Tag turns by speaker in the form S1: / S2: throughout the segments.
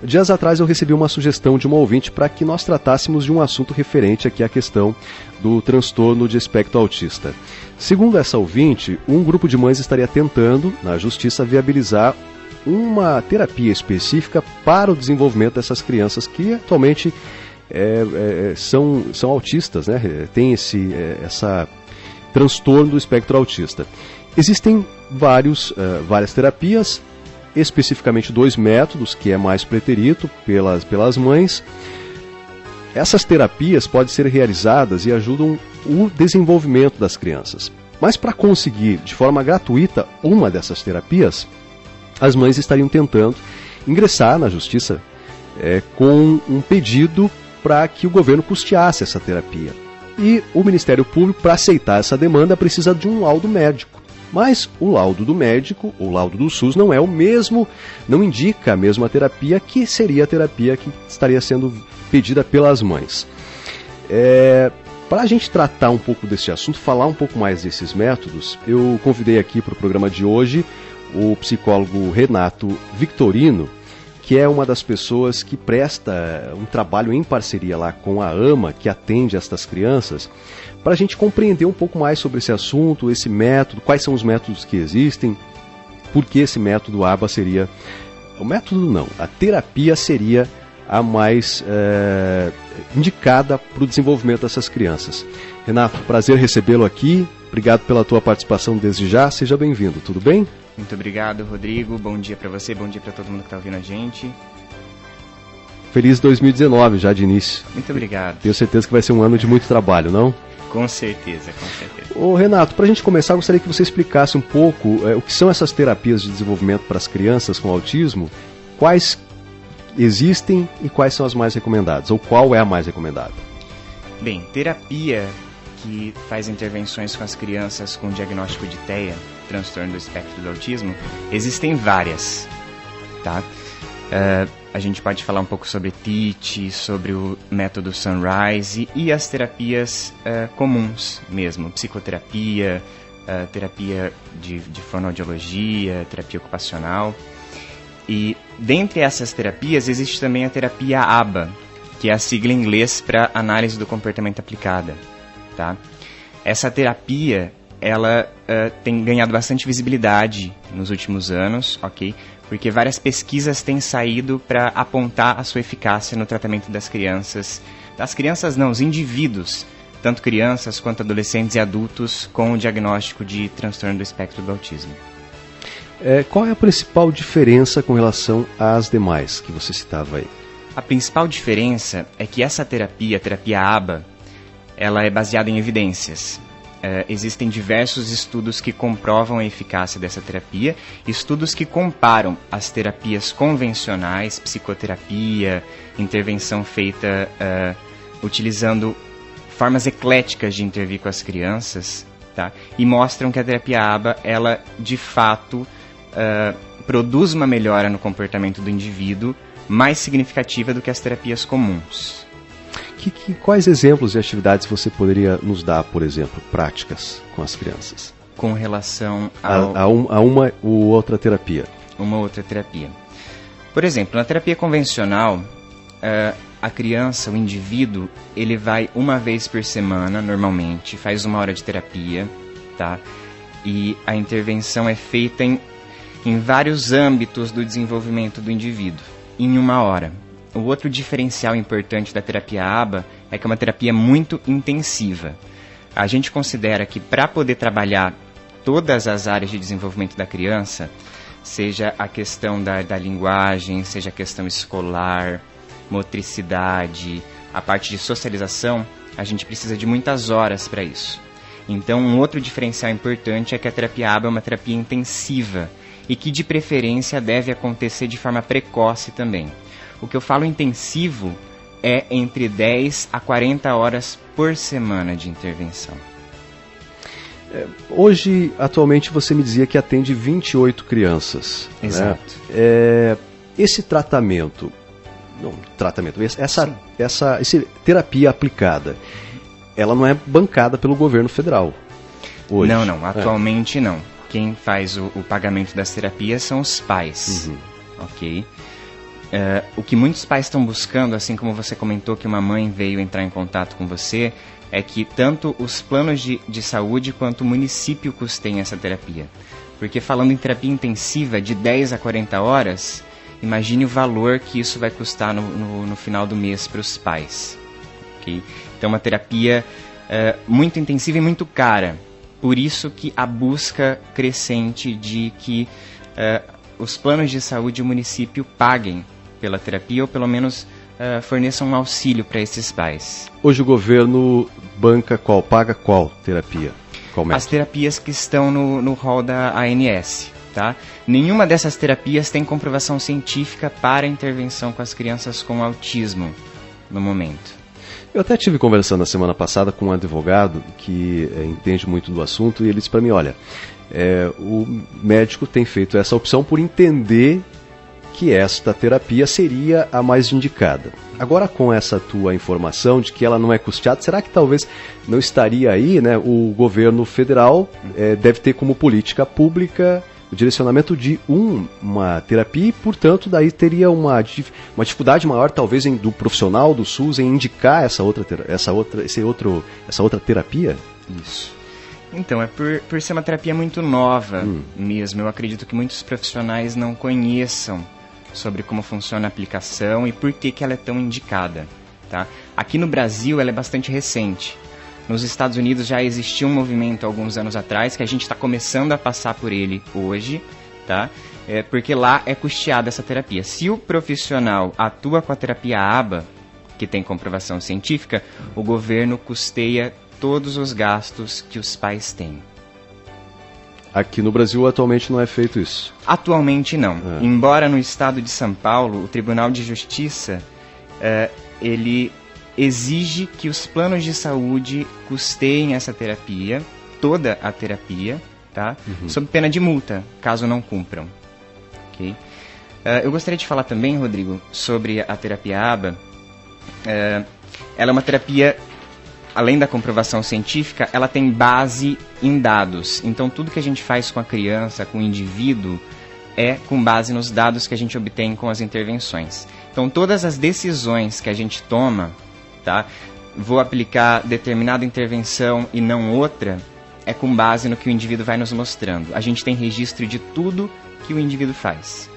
S1: Dias atrás eu recebi uma sugestão de uma ouvinte para que nós tratássemos de um assunto referente aqui à questão do transtorno de espectro autista. Segundo essa ouvinte, um grupo de mães estaria tentando, na justiça, viabilizar uma terapia específica para o desenvolvimento dessas crianças que atualmente são autistas, né? Tem esse transtorno do espectro autista. Existem várias terapias, especificamente 2 métodos, que é mais preterido pelas mães. Essas terapias podem ser realizadas e ajudam o desenvolvimento das crianças. Mas para conseguir de forma gratuita uma dessas terapias, as mães estariam tentando ingressar na justiça com um pedido para que o governo custeasse essa terapia. E o Ministério Público, para aceitar essa demanda, precisa de um laudo médico. Mas o laudo do médico, o laudo do SUS, não é o mesmo, não indica a mesma terapia que seria a terapia que estaria sendo pedida pelas mães. Para a gente tratar um pouco desse assunto, falar um pouco mais desses métodos, eu convidei aqui para o programa de hoje o psicólogo Renato Victorino, que é uma das pessoas que presta um trabalho em parceria lá com a AMA, que atende estas crianças, para a gente compreender um pouco mais sobre esse assunto, esse método, quais são os métodos que existem, por que esse método ABA seria... O método não, a terapia seria a mais indicada para o desenvolvimento dessas crianças. Renato, prazer recebê-lo aqui, obrigado pela tua participação desde já, seja bem-vindo, tudo bem?
S2: Muito obrigado, Rodrigo, bom dia para você, bom dia para todo mundo que está ouvindo a gente.
S1: Feliz 2019 já de início.
S2: Muito obrigado.
S1: Tenho certeza que vai ser um ano de muito trabalho, não?
S2: Com certeza, com certeza.
S1: Ô Renato, para a gente começar, eu gostaria que você explicasse um pouco o que são essas terapias de desenvolvimento para as crianças com autismo, quais existem e quais são as mais recomendadas, ou qual é a mais recomendada?
S2: Bem, terapia que faz intervenções com as crianças com diagnóstico de TEA, transtorno do espectro do autismo, existem várias, tá? A gente pode falar um pouco sobre TEACH, sobre o método Sunrise e as terapias comuns mesmo, psicoterapia, terapia de fonoaudiologia, terapia ocupacional. E dentre essas terapias existe também a terapia ABA, que é a sigla em inglês para análise do comportamento aplicada, tá? Essa terapia, ela tem ganhado bastante visibilidade nos últimos anos, ok? Porque várias pesquisas têm saído para apontar a sua eficácia no tratamento das crianças. Das crianças não, os indivíduos, tanto crianças quanto adolescentes e adultos com o diagnóstico de transtorno do espectro do autismo.
S1: Qual é a principal diferença com relação às demais que você citava aí?
S2: A principal diferença é que essa terapia, a terapia ABA, ela é baseada em evidências. Existem diversos estudos que comprovam a eficácia dessa terapia, estudos que comparam as terapias convencionais, psicoterapia, intervenção feita utilizando formas ecléticas de intervir com as crianças, tá? E mostram que a terapia ABA, ela de fato produz uma melhora no comportamento do indivíduo mais significativa do que as terapias comuns.
S1: Quais exemplos e atividades você poderia nos dar, por exemplo, práticas com as crianças?
S2: Com relação
S1: a uma ou outra terapia?
S2: Uma outra terapia. Por exemplo, na terapia convencional, a criança, o indivíduo, ele vai uma vez por semana, normalmente, faz 1 hora de terapia, tá? E a intervenção é feita em vários âmbitos do desenvolvimento do indivíduo, em 1 hora. O outro diferencial importante da terapia ABA é que é uma terapia muito intensiva. A gente considera que para poder trabalhar todas as áreas de desenvolvimento da criança, seja a questão da linguagem, seja a questão escolar, motricidade, a parte de socialização, a gente precisa de muitas horas para isso. Então, um outro diferencial importante é que a terapia ABA é uma terapia intensiva e que, de preferência, deve acontecer de forma precoce também. O que eu falo intensivo é entre 10 a 40 horas por semana de intervenção.
S1: Hoje, atualmente, você me dizia que atende 28 crianças.
S2: Exato.
S1: Né? Esse tratamento, essa terapia aplicada, ela não é bancada pelo governo federal hoje?
S2: Não, atualmente não. Quem faz o pagamento das terapias são os pais, ok? O que muitos pais estão buscando, assim como você comentou que uma mãe veio entrar em contato com você, é que tanto os planos de saúde quanto o município custeiem essa terapia. Porque falando em terapia intensiva de 10 a 40 horas, imagine o valor que isso vai custar no final do mês para os pais. Okay? Então, uma terapia muito intensiva e muito cara. Por isso que a busca crescente de que os planos de saúde e o município paguem pela terapia ou pelo menos forneçam um auxílio para esses pais.
S1: Hoje o governo banca qual? Paga qual terapia? Qual método?
S2: As terapias que estão no rol da ANS. Tá? Nenhuma dessas terapias tem comprovação científica para intervenção com as crianças com autismo no momento.
S1: Eu até estive conversando na semana passada com um advogado que entende muito do assunto e ele disse para mim, olha, o médico tem feito essa opção por entender que esta terapia seria a mais indicada. Agora, com essa tua informação de que ela não é custeada, será que talvez não estaria aí, né, o governo federal deve ter como política pública o direcionamento de uma terapia e, portanto, daí teria uma dificuldade maior, talvez, do profissional do SUS em indicar essa outra terapia?
S2: Isso. Então, por ser uma terapia muito nova mesmo, eu acredito que muitos profissionais não conheçam sobre como funciona a aplicação e por que ela é tão indicada. Tá? Aqui no Brasil, ela é bastante recente. Nos Estados Unidos já existia um movimento alguns anos atrás, que a gente está começando a passar por ele hoje, tá? Porque lá é custeada essa terapia. Se o profissional atua com a terapia ABA, que tem comprovação científica, o governo custeia todos os gastos que os pais têm.
S1: Aqui no Brasil atualmente não é feito isso?
S2: Atualmente não. Embora no estado de São Paulo, o Tribunal de Justiça, ele exige que os planos de saúde custeiem essa terapia, toda a terapia, tá? Sob pena de multa, caso não cumpram. Okay? Eu gostaria de falar também, Rodrigo, sobre a terapia ABA. Ela é uma terapia, além da comprovação científica, ela tem base em dados. Então, tudo que a gente faz com a criança, com o indivíduo, é com base nos dados que a gente obtém com as intervenções. Então, todas as decisões que a gente toma, tá? Vou aplicar determinada intervenção e não outra, é com base no que o indivíduo vai nos mostrando. A gente tem registro de tudo que o indivíduo faz.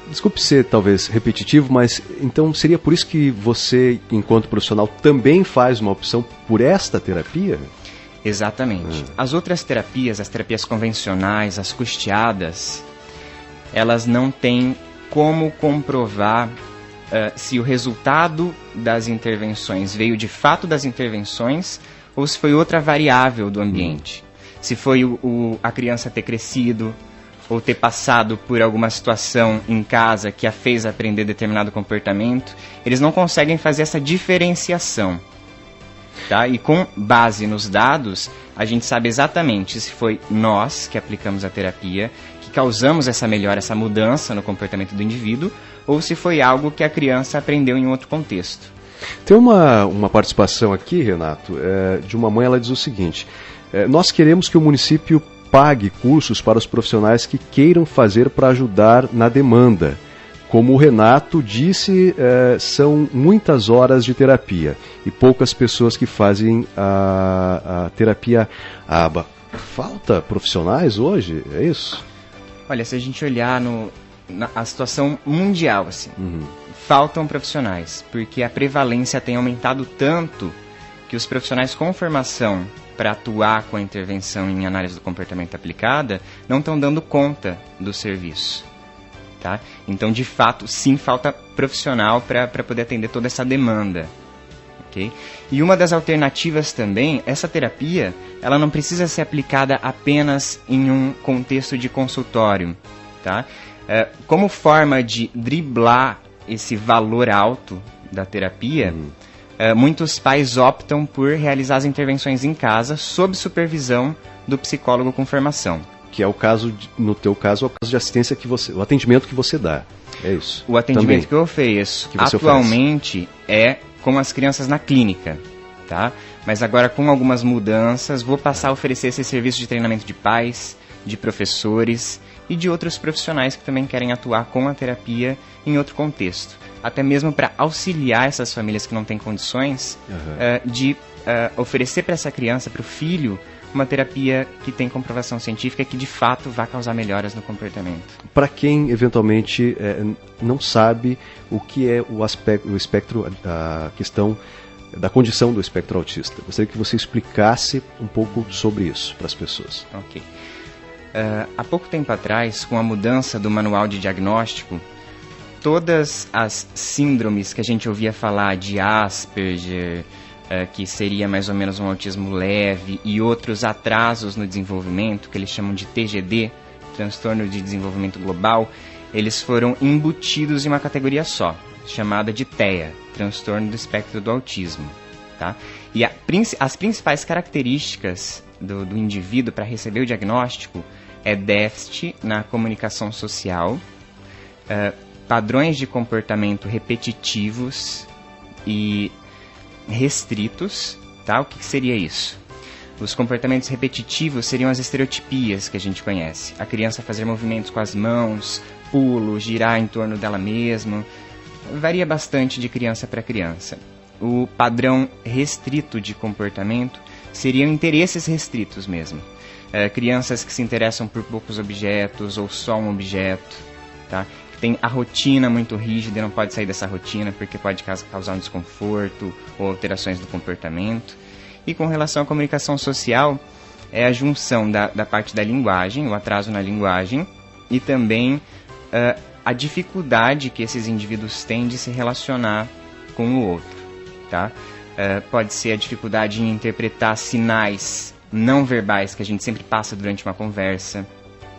S1: Desculpe ser talvez repetitivo, mas então seria por isso que você, enquanto profissional, também faz uma opção por esta terapia?
S2: Exatamente. As outras terapias, as terapias convencionais, as custeadas, elas não têm como comprovar se o resultado das intervenções veio de fato das intervenções ou se foi outra variável do ambiente. Se foi a criança ter crescido ou ter passado por alguma situação em casa que a fez aprender determinado comportamento, eles não conseguem fazer essa diferenciação. Tá? E com base nos dados, a gente sabe exatamente se foi nós que aplicamos a terapia, que causamos essa melhora, essa mudança no comportamento do indivíduo, ou se foi algo que a criança aprendeu em outro contexto.
S1: Tem uma participação aqui, Renato, de uma mãe. Ela diz o seguinte: nós queremos que o município pague cursos para os profissionais que queiram fazer para ajudar na demanda. Como o Renato disse, são muitas horas de terapia e poucas pessoas que fazem a terapia ABA. Falta profissionais hoje? É isso?
S2: Olha, se a gente olhar a situação mundial, assim, faltam profissionais, porque a prevalência tem aumentado tanto que os profissionais com formação para atuar com a intervenção em análise do comportamento aplicada não estão dando conta do serviço. Tá? Então, de fato, sim, falta profissional para poder atender toda essa demanda. Okay? E uma das alternativas também, essa terapia, ela não precisa ser aplicada apenas em um contexto de consultório. Tá? Como forma de driblar esse valor alto da terapia, muitos pais optam por realizar as intervenções em casa sob supervisão do psicólogo com formação.
S1: Que é o caso, no teu caso, é o caso de assistência o atendimento que você dá. É isso.
S2: O atendimento também que eu ofereço atualmente é com as crianças na clínica, tá? Mas agora com algumas mudanças vou passar a oferecer esse serviço de treinamento de pais, de professores e de outros profissionais que também querem atuar com a terapia em outro contexto. Até mesmo para auxiliar essas famílias que não têm condições de oferecer para essa criança, para o filho, uma terapia que tem comprovação científica que de fato vai causar melhoras no comportamento.
S1: Para quem eventualmente não sabe o que é o espectro, a questão da condição do espectro autista, gostaria que você explicasse um pouco sobre isso para as pessoas.
S2: Ok. Há pouco tempo atrás, com a mudança do manual de diagnóstico, todas as síndromes que a gente ouvia falar de Asperger, que seria mais ou menos um autismo leve, e outros atrasos no desenvolvimento, que eles chamam de TGD, transtorno de desenvolvimento global, eles foram embutidos em uma categoria só, chamada de TEA, transtorno do espectro do autismo. Tá? E as principais características do indivíduo para receber o diagnóstico é déficit na comunicação social, padrões de comportamento repetitivos e restritos, tá? O que seria isso? Os comportamentos repetitivos seriam as estereotipias que a gente conhece. A criança fazer movimentos com as mãos, pulo, girar em torno dela mesma. Varia bastante de criança para criança. O padrão restrito de comportamento seriam interesses restritos mesmo. Crianças que se interessam por poucos objetos ou só um objeto, tá? Tem a rotina muito rígida e não pode sair dessa rotina porque pode causar um desconforto ou alterações do comportamento. E com relação à comunicação social, é a junção da parte da linguagem, o atraso na linguagem, e também a dificuldade que esses indivíduos têm de se relacionar com o outro. Tá? Pode ser a dificuldade em interpretar sinais não verbais que a gente sempre passa durante uma conversa,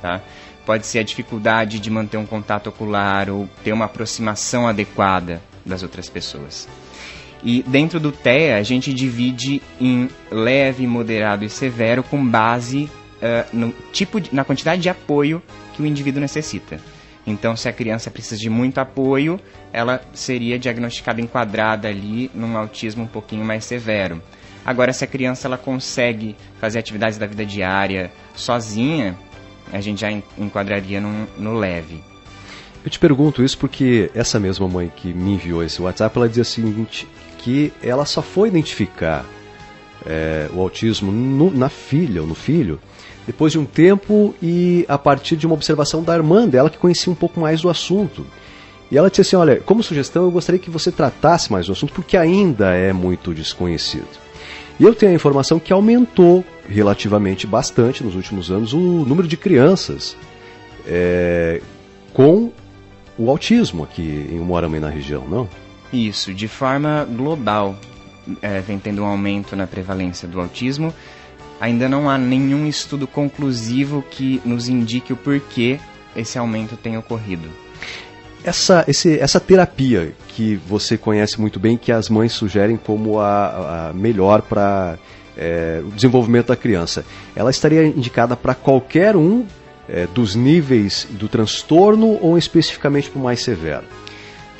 S2: tá? Pode ser a dificuldade de manter um contato ocular ou ter uma aproximação adequada das outras pessoas. E dentro do TEA, a gente divide em leve, moderado e severo com base na quantidade de apoio que o indivíduo necessita. Então, se a criança precisa de muito apoio, ela seria diagnosticada enquadrada ali num autismo um pouquinho mais severo. Agora, se a criança ela consegue fazer atividades da vida diária sozinha, a gente já enquadraria no leve.
S1: Eu te pergunto isso porque essa mesma mãe que me enviou esse WhatsApp, ela dizia o seguinte, que ela só foi identificar o autismo na filha ou no filho depois de um tempo e a partir de uma observação da irmã dela que conhecia um pouco mais do assunto. E ela disse assim, olha, como sugestão eu gostaria que você tratasse mais do assunto porque ainda é muito desconhecido. E eu tenho a informação que aumentou relativamente bastante nos últimos anos o número de crianças com o autismo aqui em Umuarama e na região, não?
S2: Isso, de forma global, vem tendo um aumento na prevalência do autismo. Ainda não há nenhum estudo conclusivo que nos indique o porquê esse aumento tem ocorrido.
S1: Essa terapia que você conhece muito bem, que as mães sugerem como a melhor para o desenvolvimento da criança, ela estaria indicada para qualquer um dos níveis do transtorno ou especificamente para o mais severo?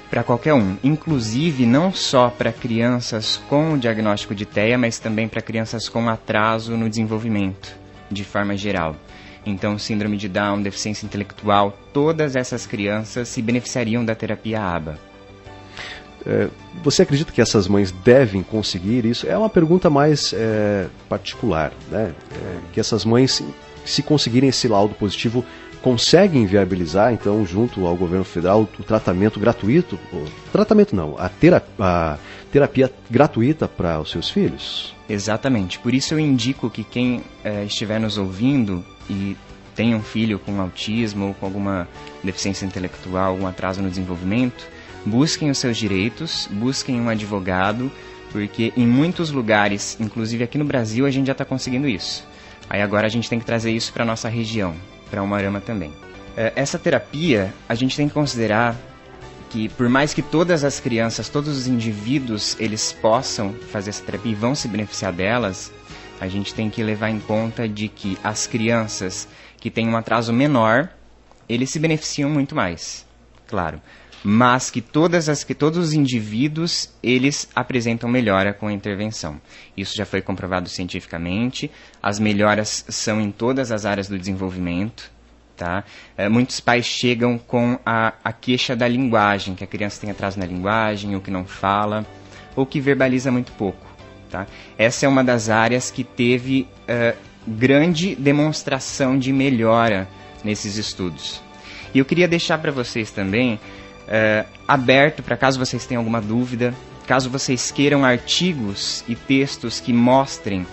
S2: Para qualquer um, inclusive não só para crianças com o diagnóstico de TEA, mas também para crianças com atraso no desenvolvimento, de forma geral. Então, síndrome de Down, deficiência intelectual, todas essas crianças se beneficiariam da terapia ABA.
S1: Você acredita que essas mães devem conseguir isso? É uma pergunta mais particular, né? Que essas mães, se conseguirem esse laudo positivo, conseguem viabilizar, então, junto ao governo federal, o tratamento gratuito? Tratamento não, a terapia gratuita para os seus filhos?
S2: Exatamente. Por isso eu indico que quem estiver nos ouvindo e tem um filho com autismo ou com alguma deficiência intelectual, algum atraso no desenvolvimento, busquem os seus direitos, busquem um advogado, porque em muitos lugares, inclusive aqui no Brasil, a gente já está conseguindo isso. Aí agora a gente tem que trazer isso para a nossa região, para Umuarama também. Essa terapia, a gente tem que considerar que por mais que todas as crianças, todos os indivíduos, eles possam fazer essa terapia e vão se beneficiar delas, a gente tem que levar em conta de que as crianças que têm um atraso menor, eles se beneficiam muito mais. claro, mas que todos os indivíduos, eles apresentam melhora com a intervenção. Isso já foi comprovado cientificamente, as melhoras são em todas as áreas do desenvolvimento, tá? Muitos pais chegam com a queixa da linguagem, que a criança tem atraso na linguagem, ou que não fala, ou que verbaliza muito pouco, tá? Essa é uma das áreas que teve grande demonstração de melhora nesses estudos. E eu queria deixar para vocês também aberto para caso vocês tenham alguma dúvida, caso vocês queiram artigos e textos que mostrem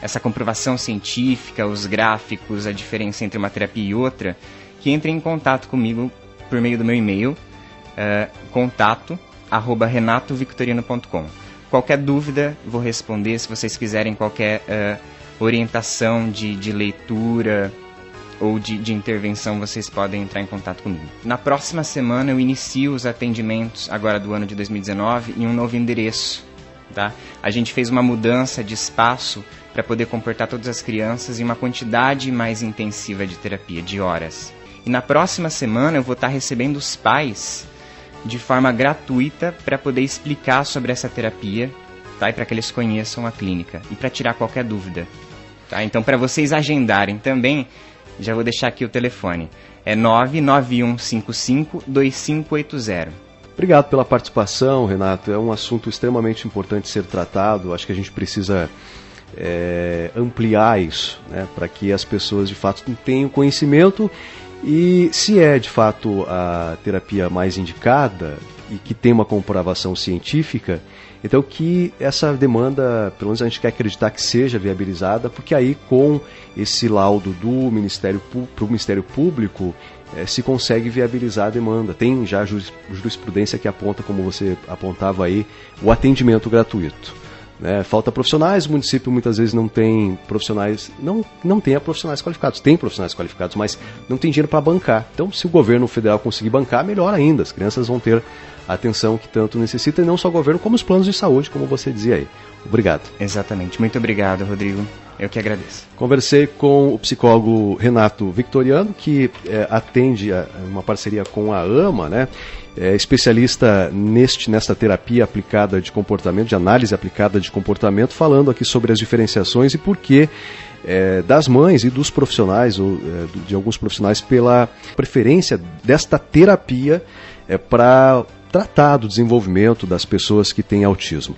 S2: essa comprovação científica, os gráficos, a diferença entre uma terapia e outra, que entrem em contato comigo por meio do meu e-mail, contato@renatovictoriano.com. Qualquer dúvida, vou responder. Se vocês quiserem qualquer orientação de leitura ou de intervenção, vocês podem entrar em contato comigo. Na próxima semana eu inicio os atendimentos, agora do ano de 2019, em um novo endereço. Tá? A gente fez uma mudança de espaço para poder comportar todas as crianças em uma quantidade mais intensiva de terapia, de horas. E na próxima semana eu vou estar recebendo os pais de forma gratuita para poder explicar sobre essa terapia, tá? E para que eles conheçam a clínica e para tirar qualquer dúvida. Tá? Então, para vocês agendarem também, já vou deixar aqui o telefone. É 99155-2580.
S1: Obrigado pela participação, Renato. É um assunto extremamente importante ser tratado. Acho que a gente precisa ampliar isso, né, para que as pessoas de fato tenham conhecimento e, se é de fato a terapia mais indicada e que tem uma comprovação científica, então que essa demanda, pelo menos a gente quer acreditar que seja viabilizada, porque aí com esse laudo do Ministério Público se consegue viabilizar a demanda. Tem já jurisprudência que aponta, como você apontava aí, o atendimento gratuito. Falta profissionais, o município muitas vezes não tem profissionais, não tem profissionais qualificados, tem profissionais qualificados, mas não tem dinheiro para bancar. Então, se o governo federal conseguir bancar, melhor ainda, as crianças vão ter a atenção que tanto necessita, e não só o governo, como os planos de saúde, como você dizia aí. Obrigado.
S2: Exatamente. Muito obrigado, Rodrigo. Eu que agradeço.
S1: Conversei com o psicólogo Renato Victoriano, que atende uma parceria com a AMA, né? É especialista nesta terapia aplicada de comportamento, de análise aplicada de comportamento, falando aqui sobre as diferenciações e porquê das mães e dos profissionais, ou de alguns profissionais, pela preferência desta terapia para tratar do desenvolvimento das pessoas que têm autismo.